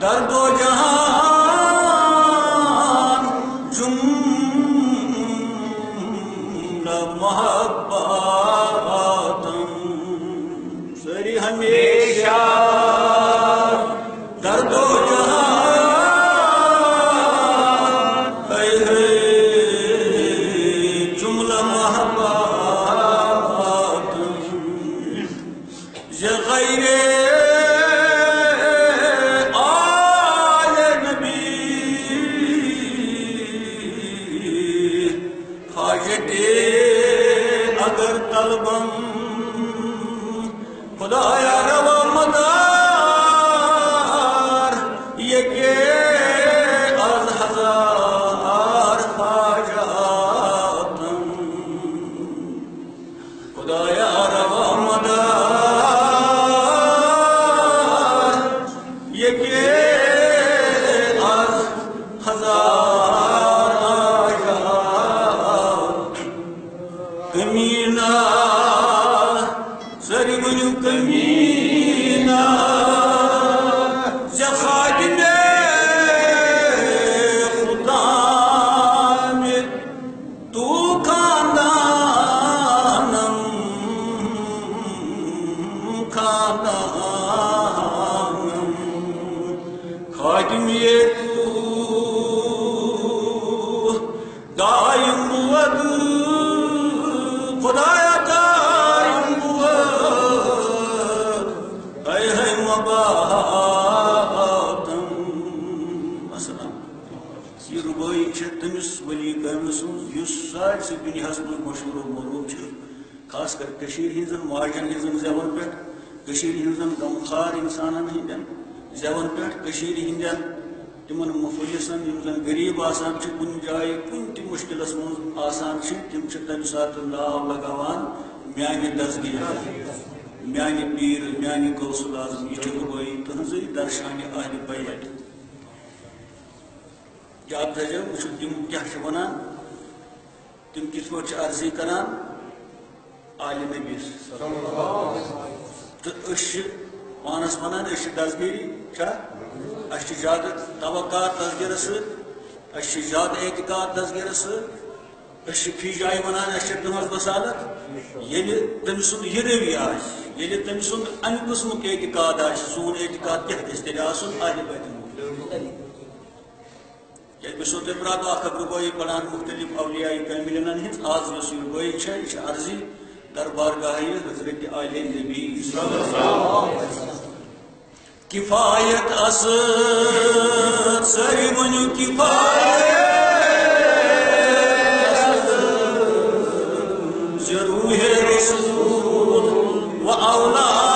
درد و جہان جملہ محباتم سری ہمیشہ درد و جہان جملہ محباتم یہ غیر اگر طلبم خدایا روا مدار یہ کہ از ہزار حاجاتم خدایا روا مدار یہ کہ از ہزار کمینہ سری ونیو کمینہ خادم خدا میں تو خاندانم خادم یہ تو دائم بود خدایا دائم بود اے مباتم مثلا یہ ربائی تمس ولی کامل سن اس سارے دنیا مشہور و معروف خاص کر ہزن ماجن ہزن زیون پہ ہزن غمخار انسانن ہندین زیون پہ ہندین تمن مفلسن زن غریب آسان کن جائے کن تہ مشکلس من آسان تم تمہ سات ناو لگاوان میانہ دستگیر میانہ پیر میانہ غوث العظم یہ ربائی تہذی درشان اہل بیت یاد تھو وچھو تم کیا ونان تم کت پہ عرضی کران آل نبی تو پانس ونان دستگیری اس زیادہ توقعات دستگیر ست زیادہ اعتقاد دستگیر ست فی جائے ونان تہذ بسالت یل تم سند یہ روی یل تم سند امہ قسم اعتقاد سون اعتقاد کیا گھس تیل آسن اہل بیت بہ سو تم رات اخ ربائی پڑھان مختلف اولیاء کاملین ہز آز اس ربائی یہ عرضی دربار گاہ حضرت آل نبی کفایت سری ونیو کفایت ضرور ہے رسول و اولاد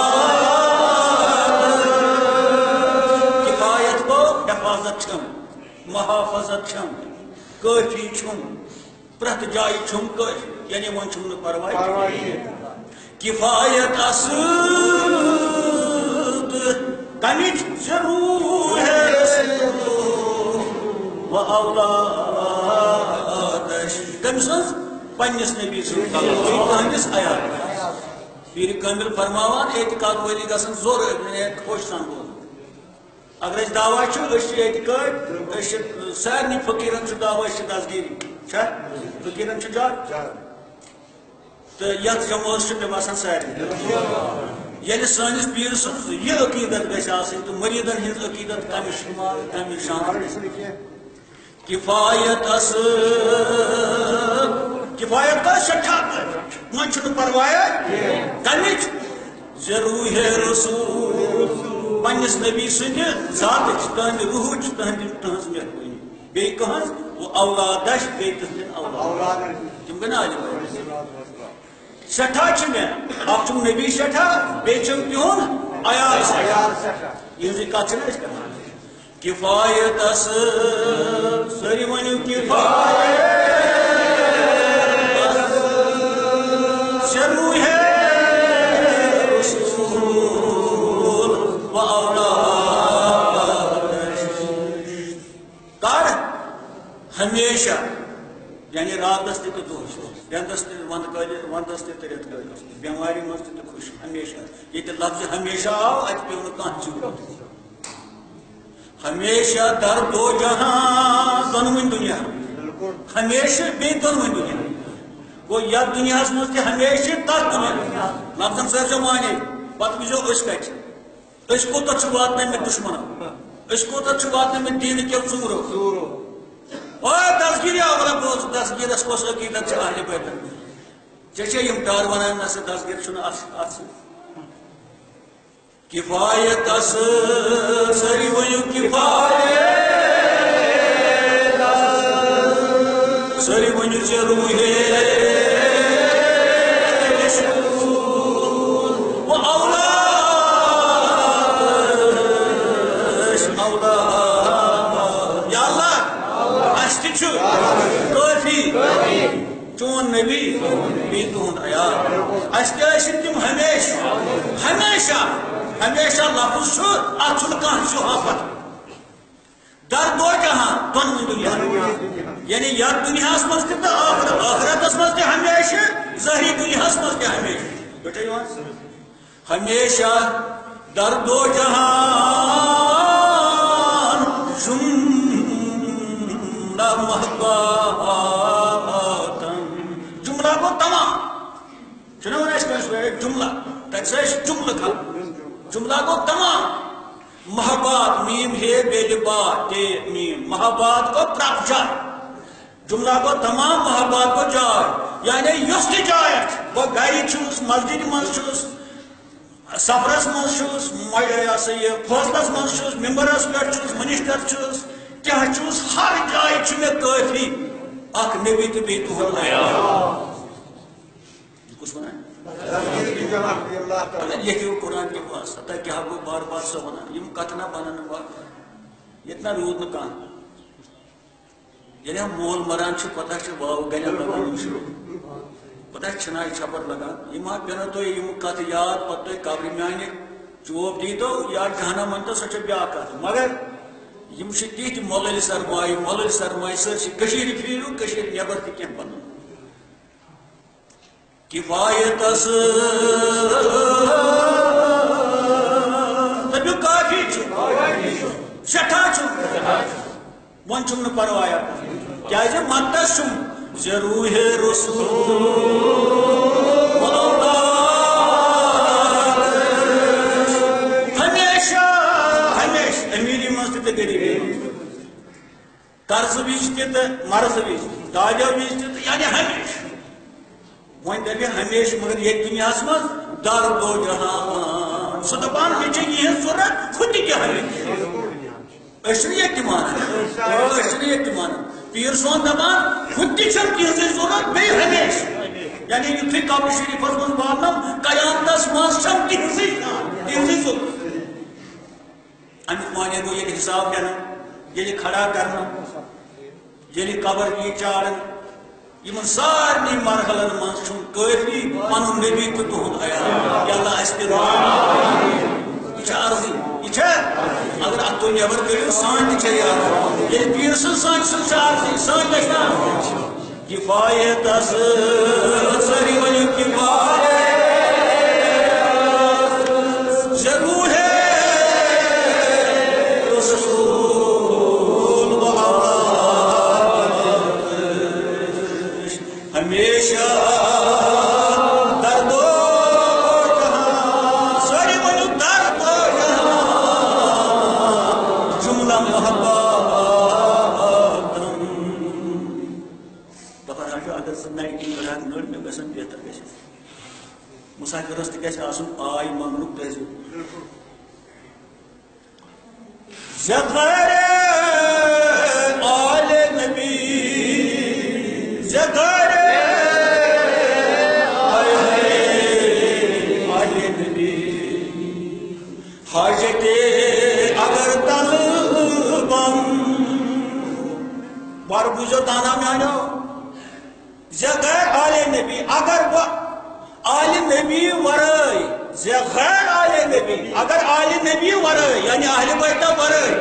کفایت کو حفاظت چھم محافظت چھم کافی چھم پرت جائے چھم کافی یعنی ون چھم نہ پروائی کفایت کمچ ضرور ہے و اولاد تم سن پنس نبی تہندس عیال پیر کامل فرماوان اعتقاد والی گھن زور خوش سان بول اگر اس دعوی اعتقاد سارے فقیرن دعوی دستگیری فقیرن جار تو یت جماعت مے باسان سارے یل سانس پیر سن یہ عقیدت گھس آسن تو مریدن ہز عقیدت کم شان کفایت کفایت کا سٹھا من چھ پرواہ کمچ ضرور ہے رسول پنس نبی سند ذات تہند روح تہذ مہربانی بی کہن وہ اولاد بی تہند اولاد تم گنا سٹھا میں اخ نبی سٹھا بیچم تہن عیال سٹھا یہ کت کفایت سری ونیو کفایت ضرور ہے رسول و اولاد کر ہمیشہ یعنی راتس تہ دہس رندس تہ وندس تہ رت کالس بیماری مز تہ خوش ہمیشہ یہ لفظ ہمیشہ آو ات پیو نا کھانا چوٹ ہمیشہ در دو جہاں دونویں دنیا ہمیشہ بے دونویں دنیا گو یت دنیا مز تہ ہمیشہ تر دنیا لفظن سر جو مانے پتہ وچو اس کت اس کوتت چھ واتن میں دشمن اس کوتت چھ واتن میں دین کے ژورو او دسگیری اولا بوز دسگیرس کس عقیدت چھ اہل بیت چھ یم ٹار ونان نس دسگیر چھن اس کفایت اس سری ونیو کفایت سری ونیو ضرور ہے چون نبی بی تہد عیال اس تم ہمیشہ ہمیشہ ہمیشہ لفظ ات کھانا شہافت در دو جہاں دونویں دنیا یعنی یتھ دنیا مز تو آخرتس مز ہمیشہ ظاہری دنیا مز ہمیشہ ہمیشہ در دو جہاں جملہ محبت جملہ کو تمام چنو جملہ جملہ کا جملہ کو تمام محبات میم ہے بے بات میم محبات کو پرپ جائے جملہ کو تمام محبات کو جائے یعنی یس تہ جائے وہ گھر چھس مسجد مز سفرس مز فوصلس مز ممبرس پہ منسٹر چھس کیا چھس ہر جائے میں کافی اخ نبی تو بی تہد عیال کس ونان لیکھو قرآن کے پاس اتہ کیا گو بار بار سو ونان یم کت نہ بنن یتنا روٗد نہٕ کانٛہہ ییٚلہِ ہم مول مران چھ پتہ چھ واو گلیا لگان پتہ چھنائی چھپر لگان یم پیٚنو تۄہہِ یم کتھ یاد پتہٕ تُہۍ قبرِ میانہِ جواب دیٖتو یا جہنم ونتو سۄ چھِ بیٛاکھ کتھ مگر یم چھ تِتھۍ مۄلٕلۍ سرمایہِ سٲرسٕے کٔشیٖرِ پھیٖرِو کٔشیٖرِ نٮ۪بر تہِ کینٛہہ بنن کفایت دپیو کافی سٹھا ون چھ پروایا کیا مدس ضرور ہے رسول ہمیشہ ہمیشہ امیری مز تہ غریبی قرض وز تہ مرض وز داجو وز تہ یعنی ہمیشہ ون دپہ ہمیشہ مگر یہ دنیا مز در دو جہاں سہ دپان مجھے یہ ضرورت خود کیا یہ مان پیر سون دپان خود تہ تہذی ضرورت بی ہمیشہ یعنی یتھے قبر شریفس مز واتنو قیامتس مز تہذی ضرورت امیک معنی گو یہ حساب دین یہ کھڑا کرنا یہ قبر یہ چارن یم سارے مرحلن مز کافی پن نبی تو تہد عیال یا اللہ اس پہ یہ عرضی یہ اگر ات تھی نبر کرو سان تہ یاد یہ پیر سان عرضی سان گھر کفایت سری ونیو کفایت ضرور ہے ہمیشہ در دو جہاں ساری ونیو در دو جہاں جملہ محبت دپان اگر سہ نائٹی رات نڑ میں گژھن بہتر گژھِ مسافرس تہ گژھِ آسُن آے منگنُک تہذیب زغر آل نبی زغر حاجت اگر طلبم بار بوزو تانا میانو زغیر آل نبی اگر آل نبی ورائے زغیر آل نبی اگر آل نبی ورائے یعنی اہل بیتہ ورائے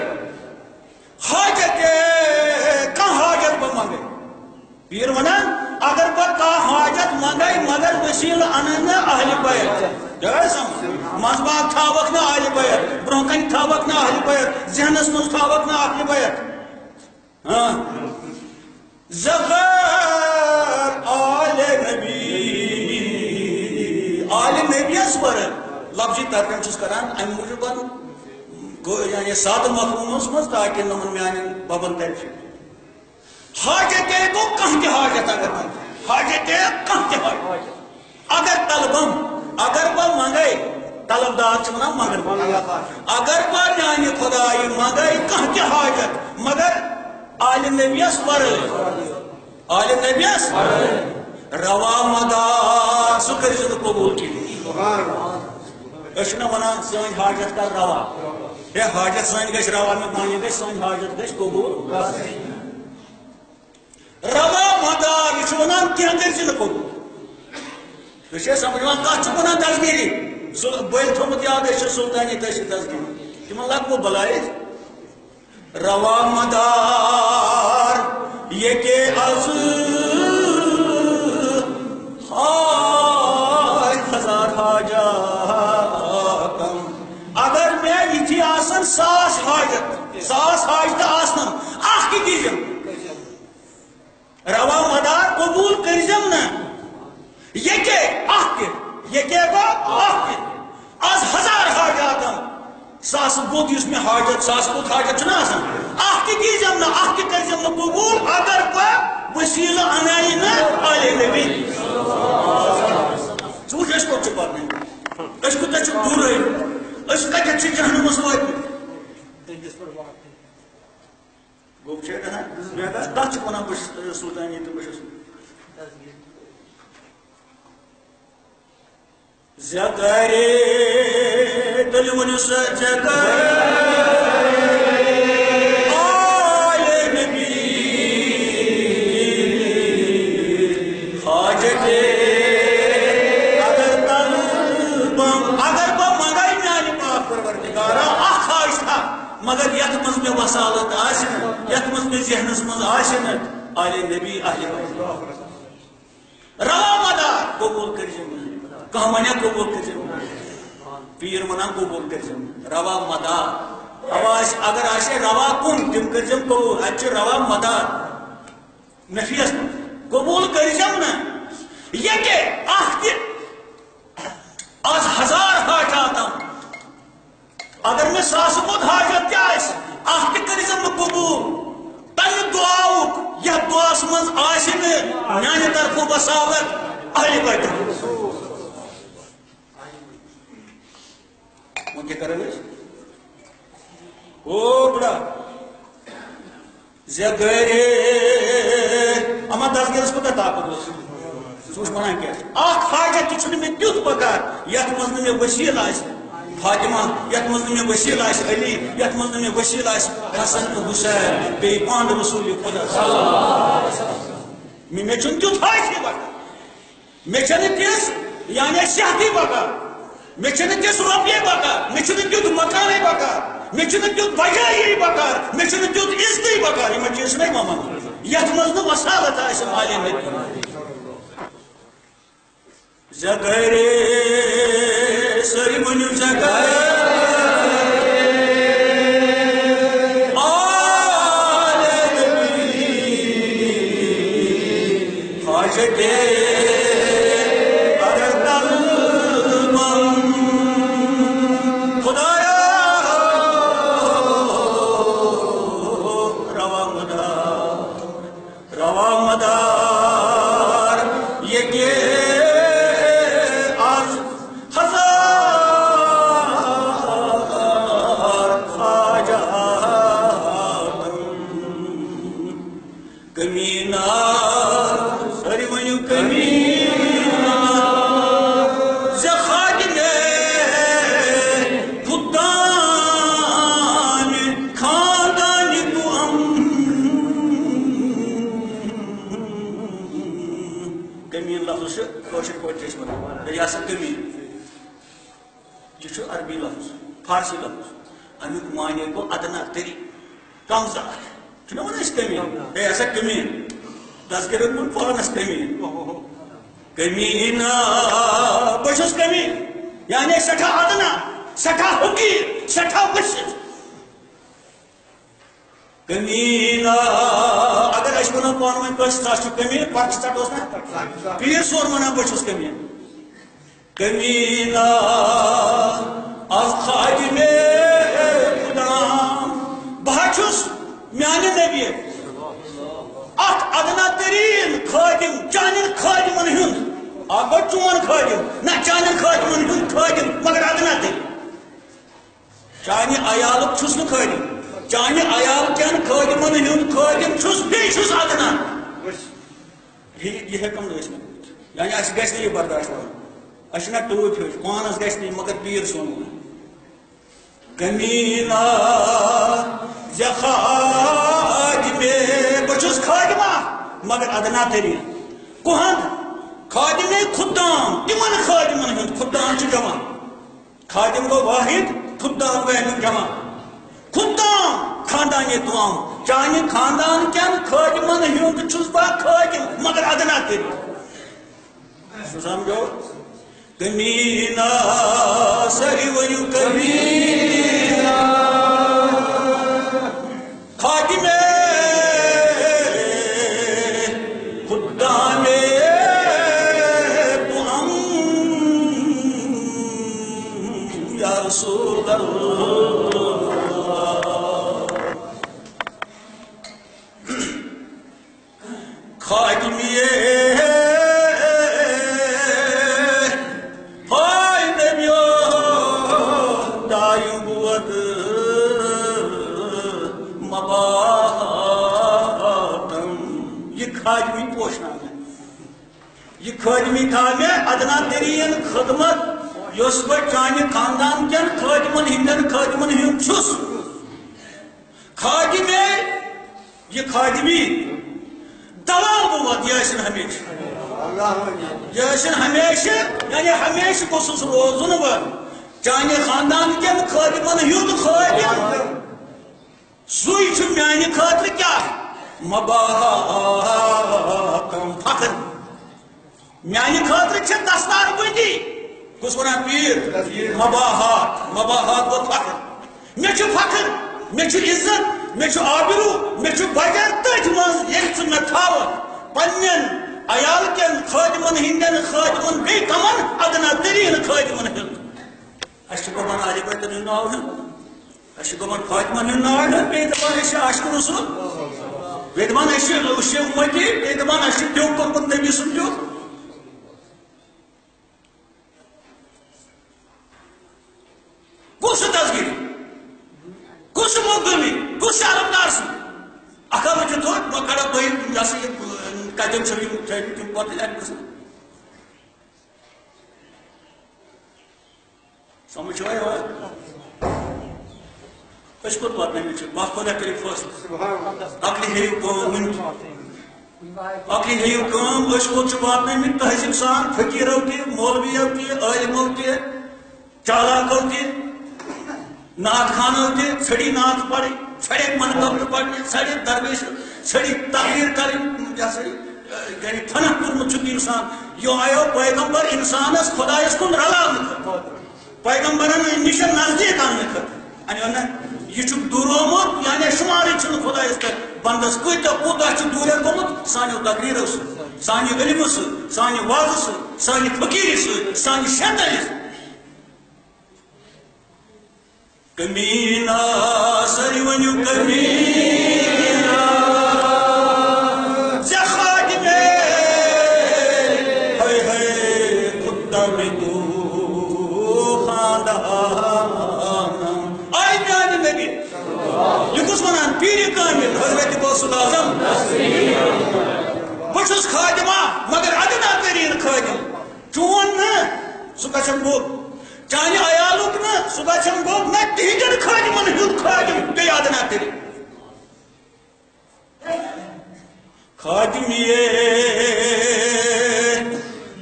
حاجت کہاں حاجت بمانگے پیر ونان اگر بہ کھانا حاجت منگے مگر وسیل انن اہل بیت جائے سمجھ مذباق تھاوک نا اہل بیت برونہ کن تھاوک نا اہل بیت ذہنس مز تھاوک نا اہل بیت زغیر آل نبی اس پر لفظی ترجمہ چھس کران ام موجب یعنی سات مفہومس مز تاکہ نمن میان ببن تر حاجت گو کانہ حاجت اگر حاجت کانہ حاجت اگر طلبم اگر بہ منگے طلبدار چھ مگر اگر بہ میانہ خدائی منگے کانہ حاجت مگر آل نبیس پر آل نبیس روا مدار سہ کر قبول کی ونان سن حاجت کر روا ہے حاجت سن گھ روا میں مانی گھ سن حاجت گھ قبول روا مدار یہ ونان کی کر قبول تو سمجھان کت ونان تصگیری بل تھومت یاد سلطانی تھی تصگیری تم لگو بلائے روا مدار یہ کہ از ہزار حاجات اگر میں یہ آسن ساس حاجت آسن اخ دیجم روا مدار قبول کرجم نا یہ کہ اخ یہ کہ اخ از ہزار حاجاتم ساس بود اس میں حاجت ساس بود حاجت چھنا آسان اخ دیجم نا اخ کرجم نا قبول اگر کو وسیلہ انائی نا آل نبی ژوٗنٛٹھۍ أسۍ کوٚت چھِ پَکنٕے أسۍ کوٗتاہ چھِ دوٗرٕے أسۍ کَتٮ۪تھ چھِ جہنمَس وٲتمٕتۍ گوٚو چھے گژھان مےٚ گژھِ تَتھ چھِ وَنان بہٕ چھُس سُلطانی تہٕ بہٕ چھُس ژےٚ کَرے تیٚلہِ ؤنِو سا ژےٚ کَرے آل نبی حاجت مگر یت مز میں وسالت آسن یت مز میں ذہنس مز آسن آل نبی اہل بیت روا مدار قبول کرجم کہاں منیا قبول کرجم پیر منان قبول کرجم روا مدار آواز اگر آسے روا کن تم کرجم قبول اچھے روا مدار نفیس قبول کرجم نا یہ کہ آخ آج ہزار حاجاتم اگر میں ساس بود حاجت کیا اخ کرزم قبول تمہ دعاؤک یا دعاس مز آسن میانہ طرف بساوت اہل بیت وہ کیا کریں او بڑا زگرے اما دس گیرس کو طاقت سوچ منان کیا اخ حاجت چھن میں تیت پکار یت مز میں وسیل آسن فاطمہ یت مز میں وسیل آس علی یت مز میں وسیل آس حسن تو حسین بے پاند رسول خدا صلی اللہ علیہ وسلم میں چھن تیت حاجت بکار میں چھن تیس یعنی صحتی بکار میں چھن تیس روپیے بکار میں چھن تیت مکانے بکار میں چھن تیت بجائی بکار میں چھن تیت عزتی بکار یہ میں چیز نہیں مامان یت مز میں وسالت آس آل نبی زگرے سری منو زگرے آل نبی حاجت اگر طلبم خدایا روا مدار یہ کہ یہ عربی لفظ فارسی لفظ امیک معنی گو ادنا تری کمزار چھنا ون کمین ہے ایسا کمین دس کرو پانس کمین کمین بشس کمین یعنی سٹھا ادنا سٹھا حقیر سٹھا وسط کمینہ اگر اس ونو پان ون کس تس کمین پتہ ٹھٹوس نا پیر صور ونان بچس کمین کمینہ از خادم خدام بہ چھس میانہ نبی اخ ادنا ترین خادم چانن خادمن ہند اگر چون خادم نہ چانن خادمن ہند خادم مگر ادنا ترین چانہ عیالک چھس نہ خادم چانہ عیال کن خادمن ہند خادم چھس بی چھس ادنا یہ ہیکم نہ یعنی اس گژھِ نہٕ یہ برداشت اس نا ٹوپ ہیوٚچھ پانس گژھِ نہٕ مگر پیٖر سون کمیٖنہ زِ خادمے بہٕ چھُس خادمہ مگر ادنا ترین کُہنٛد خادمے خُدام تِمن خادمن ہُنٛد خُدام چھُ جمع خادم گوٚو واحد خُدام گوٚو امیُک جمع خُدام خاندانی تمام چانہِ خاندان کٮ۪ن خادمن ہُنٛد چھُس بہٕ خادم مگر ادنا ترین سُہ سمجھو کمینہ سری ونیو کمینہ خادم خدام تم یا رسول اللہ خادمی خادمی پوشنا یہ خادمی تھا میں ادنا ترین خدمت یس بہ چانہ خاندان کن خادمن ہندن خادمن ہند چھس خادم یہ خادمی دوام بود یہ ہمیشہ ہمیشہ یعنی ہمیشہ گوسس روزن بہ چانہ خاندان کن خادمن ہند خادم سوئی چھ میانہ خاطر کیا مباحتم فخر میانہ خاطر چھ دستار بندی کس ونان پیر مباحات و فخر مے چھ فخر مے چھ عزت مے چھ آبرو مے چھ بجر تج من یل مے تھاو پنن عیال کن خادمن ہندن خادمن بی کمن ادنا ترین خادمن ہند اس گمن علی بیت ناو اس گمن خادمن ناو بی دپان اس عاشق رسول ویدمان اس امتی ویدمان اس دیو کمپن نبی سمجھو کس تصغیر کس مقدمی کس علمدار سن اکا وجہ تو مکڑا کوئی جیسے قدم شریف تم پتہ لگس سمجھ آیا اس کو بات نہیں چھ باپ خدا کرے فیصلہ عقلی ہے کام عقلی ہے کام اس کو چھ بات نہیں تہذیب سان فقیروں کی مولویوں کی عالموں کی چالاکوں کی نعت خانوں کی چھڑی نعت پڑھی چھڑے منقبت پڑھنے چھڑے درویش چھڑی تقریر کریں جیسے یعنی فنہ کرمت چھ انسان یہ آئیو پیغمبر انسان اس خدا اس کن رلا پیغمبرن نشن نزدیک آنے یہ دورومت یعنی شمار چھن خدا اس پہ بندس کوتا کوتا چھ دورے گومت سانیو تقریر سانی علم سانی واضح سانی فقیر سانی شیطان کمینہ سری ونیو کمینہ زخادم ہے خدام تو خاندان آئی میان نبی یہ کس ونان پیر کامل حضرت غوث الاعظم بہ چھس خادمہ مگر ادنا ترین خادم چون نا سہ گژھن گوٚب چانہ عیالک نا سہ گژھن گوٚب نہ تہندین خادمن ہند خادم بی ادنا ترین خادمیے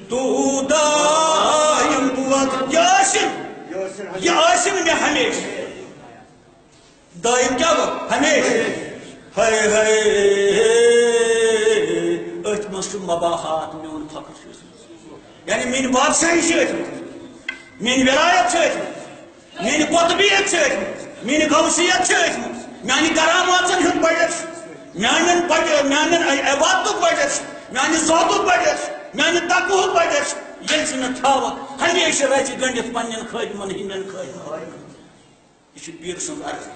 تو دائم بود یہ آسم میں ہمیشہ دائم کیا وہ ہمیشہ ہے ات مس مباحات میون فخر یعنی میری بادشاہی سے میری ولایت میری قطبیت میری غوثیت میانی کراماتن ہند بجٹ میان عبادت بجٹ میانہ ذات بجٹ میانہ تقوہ بجٹ یل تھاوت ہمیشہ رچ گنڈت پنن خادمن ہندن خادمن یہ پیر سن عرض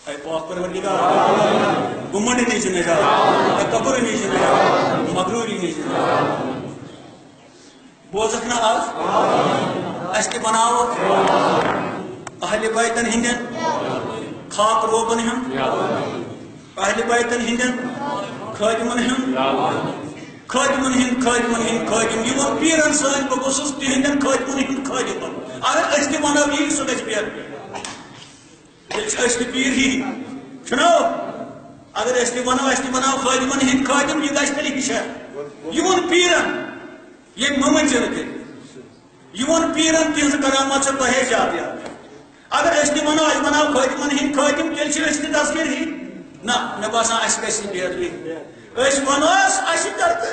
اے پاک پروردگار گمنڈ نیچ نجات اے کبر نیچ نجات مغروری نیچ نجات بوزک نا آج اس کے بناو اہل بیتن ہندن خاک روبن ہم اہل بیتن ہندن خادمن ہم خادمن ہند خادم یہ پیرن سان بہ گوسس تہندن خادمن ہند خادم اگر اس تہ ونو یہ سہ گژھِ پیر اس پیر ہی چھنو اگر اس ونو خادمن ہند خادم یہ گژھِ تیٚلہِ ہِشر یہ پیرن یہ ممنجر کر یہ پیرن تہذ کرامات سے تہ زیادہ اگر اس ونو خادمن ہند خادم تیٚلہِ چھِ أسۍ تہِ تصویر ہی نہ مے باسان اس گژھِ بہتری اس ونوس اس کرتے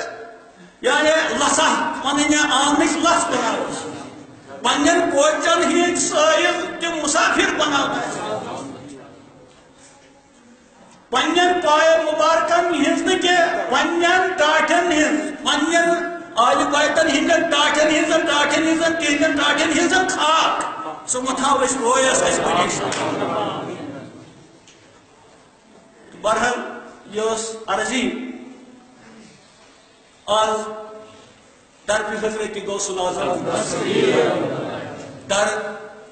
یعنی لسا پنہ آنگنچ لس بناو پنن کوچن ہند سائل تم مسافر بناو پنن پائے مبارکن ہند نہ پنن ٹاٹن ہند پنن آل بیتن ہندن ٹاٹن ہندن تہندن ٹاٹن ہندن خاک سہ متھاو اس رویس اس پریشان بہرحال یہ عرضی آج در حضرت غوث العظم در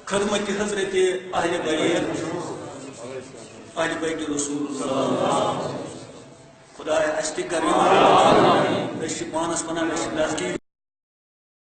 خدمت حضرت اہل بیت رسول اللہ خدا اس تہ کر پانس ونان